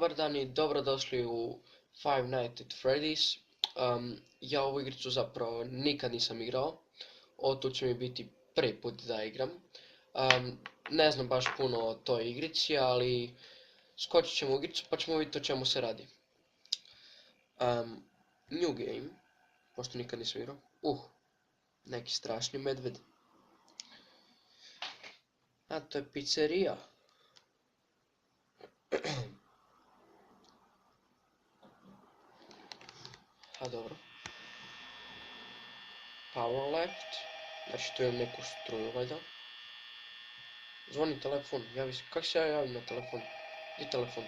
Dobar dan i dobrodošli u Five Nights at Freddy's. Ja ovu igricu zapravo nikad nisam igrao. Ovo tu će mi biti prvi put da igram. Ne znam baš puno o toj igrici, ali skočit ćemo u igricu pa ćemo vidjeti o čemu se radi. New game, pošto nikad nisam igrao. Neki strašni medved. A to je pizzerija. A dobro. Power left. Znači tu imam neku struju valjda. Zvoni telefon, javi se. Kako se ja javim na telefon? Gdje je telefon?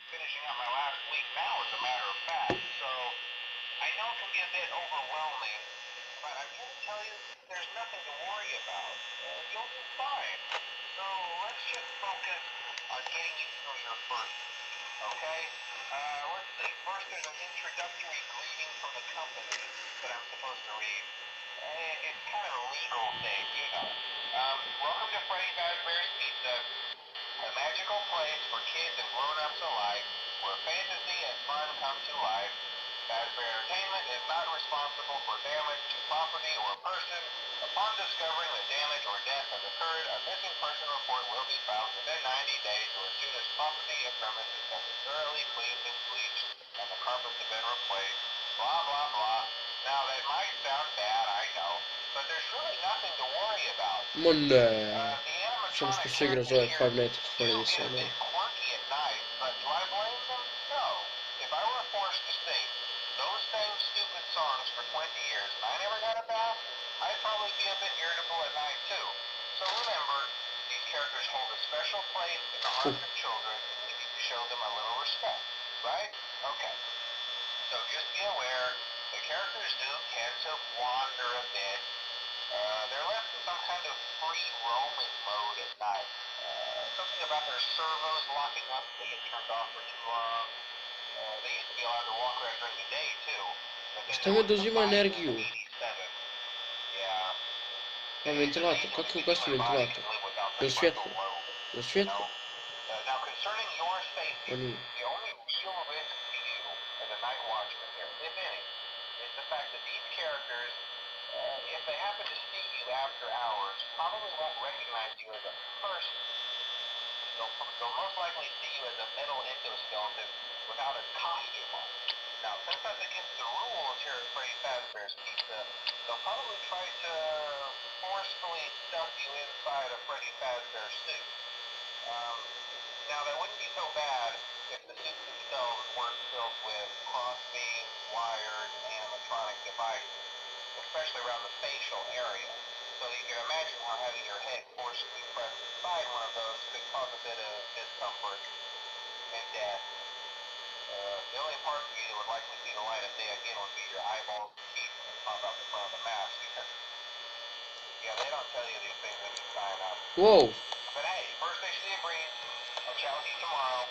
Finishing up my last week now, as a matter of fact. So I know it can be a bit overwhelming, but I'm here to tell you there's nothing to worry about. You'll be fine. So let's just focus on getting you through your first week, okay? Let's see. First, there's an introductory greeting from the company that I'm supposed to read. It's kind of a legal thing, you know. Welcome to Freddy Fazbear's Pizza, a magical place for kids and grown-ups alike, where fantasy and fun come to life. Fazbear Entertainment is not responsible for damage to property or person. Upon discovering that damage or death has occurred, a missing person report will be filed within 90 days or as soon as property and premises have been thoroughly cleaned and bleached and the carpets have been replaced. Blah, blah, blah. Now, that might sound bad, I know, but there's really nothing to worry about. Samo što se igra zove Five Nights at Freddy's, ono. Quirky at night, but do I blame them? No. If I were forced to sing those same stupid songs for 20 years and I never got a bath, I'd probably be a bit irritable at night too. So remember, these characters hold a special place in the hearts of children and we need to show them a little respect, right? Okay. So just be aware, the characters do tend to wander a bit. They're left in some kind of free roaming mode at night. Something about their servos locking up, they get turned off for too long. They used to be allowed to walk around during the day too. Šta mi oduzima energiju? Yeah. Pa ventilator, kako je ugasio ventilator? Je li svjetlo? Je li svjetlo? Now concerning your safety, O nije. the only real risk to you as a night watchman here, if any, is the fact that these characters, if they happen to see you after hours, probably won't recognize you as a person. They'll most likely see you as a metal endoskeleton without a costume on. Now, since that's against the rules here at Freddy Fazbear's Pizza, they'll probably try to forcefully stuff you inside a Freddy Fazbear suit. Now, that wouldn't be so bad if the suits themselves weren't filled with crossbeams, wires, and animatronic devices, especially around the facial area. So you can imagine how having your head forcibly pressed inside one of those could cause a bit of discomfort and death. The only part of you that would likely see the light of day again would be your eyeballs and teeth when they pop out the front of the mask. Yeah, they don't tell you these things when you sign up. Whoa! But hey, first they see a breeze. I'll chat with you tomorrow.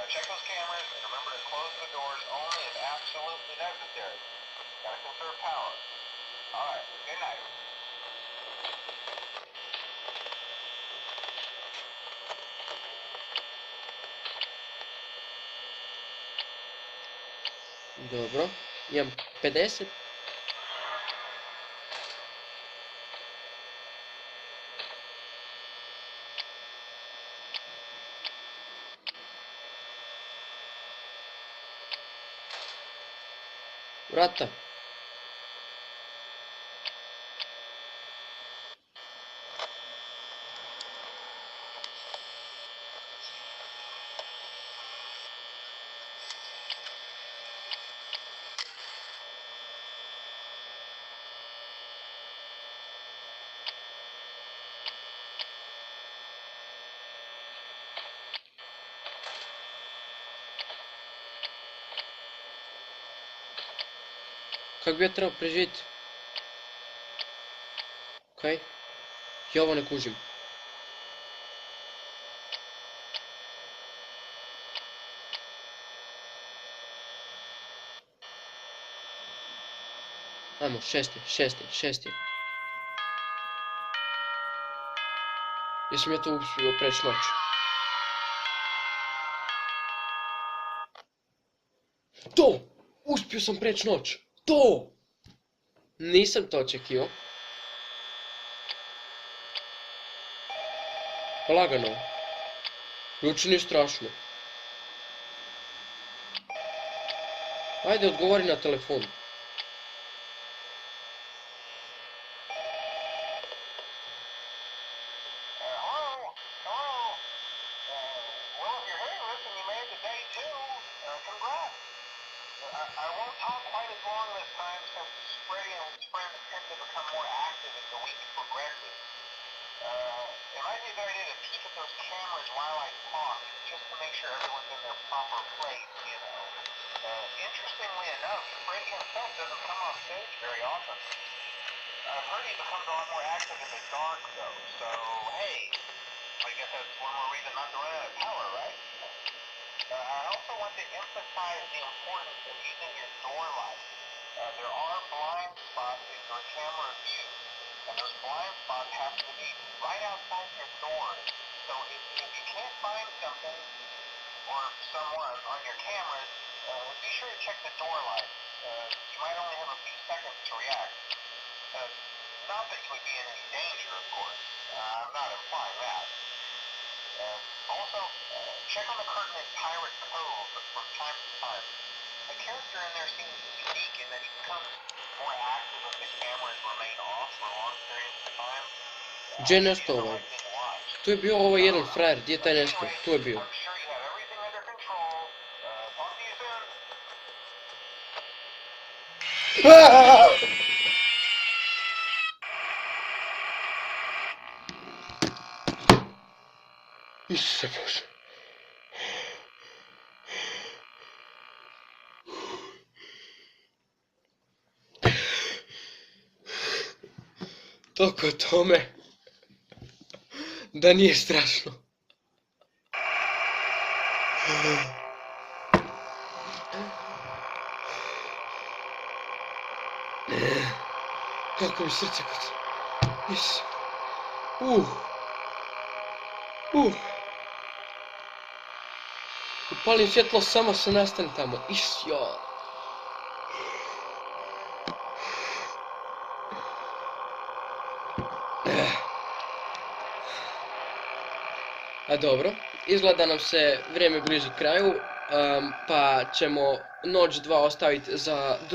Check those cameras and remember to close the doors only if absolutely necessary. Gotta conserve power. Alright, good night. Dobro. Imam 50. Vrata. Kako bi ja trebao preživjeti? Okej. Ja ovo ne kužim. Ajmo, šesti. Jesam ja to uspio preći noć? To! Uspio sam preći noć! To! Nisam to očekivao. Lagano. Uopće nije strašno. Ajde, odgovori na telefon. I won't talk quite as long this time since Freddy and his friends tend to become more active as the week progresses. It might be a good idea to peek at those cameras while I talk, just to make sure everyone's in their proper place, you know. Interestingly enough, Freddy himself doesn't come off stage very often. I've heard he becomes a lot more active in the dark, though, so hey, I guess that's one more reason not to run out of power, right? I also want to emphasize the importance of using your door light. There are blind spots in your camera view, and those blind spots have to be right outside your doors. So if you can't find something or someone on your cameras, be sure to check the door light. You might only have a few seconds to react. Not that you would be in any danger, of course. I'm not implying that. Also, check on the curtain in Pirate Cove from time to time. The character in there seems unique in that he becomes more active if the cameras remain off for long periods of time. Gdje je nestao ovaj? Tu je bio ovaj jedan frajer, gdje je taj nestao? Tu je bio. I'm sure you have everything under control. Talk to you soon. Isuse Bože. Toliko o tome da nije strašno. Kako mi srce kuca. Isuse. Upalim svjetlo, samo se nastane tamo. Ja. A dobro, izgleda nam se vrijeme bliži kraju, pa ćemo noć 2 ostaviti za drugu.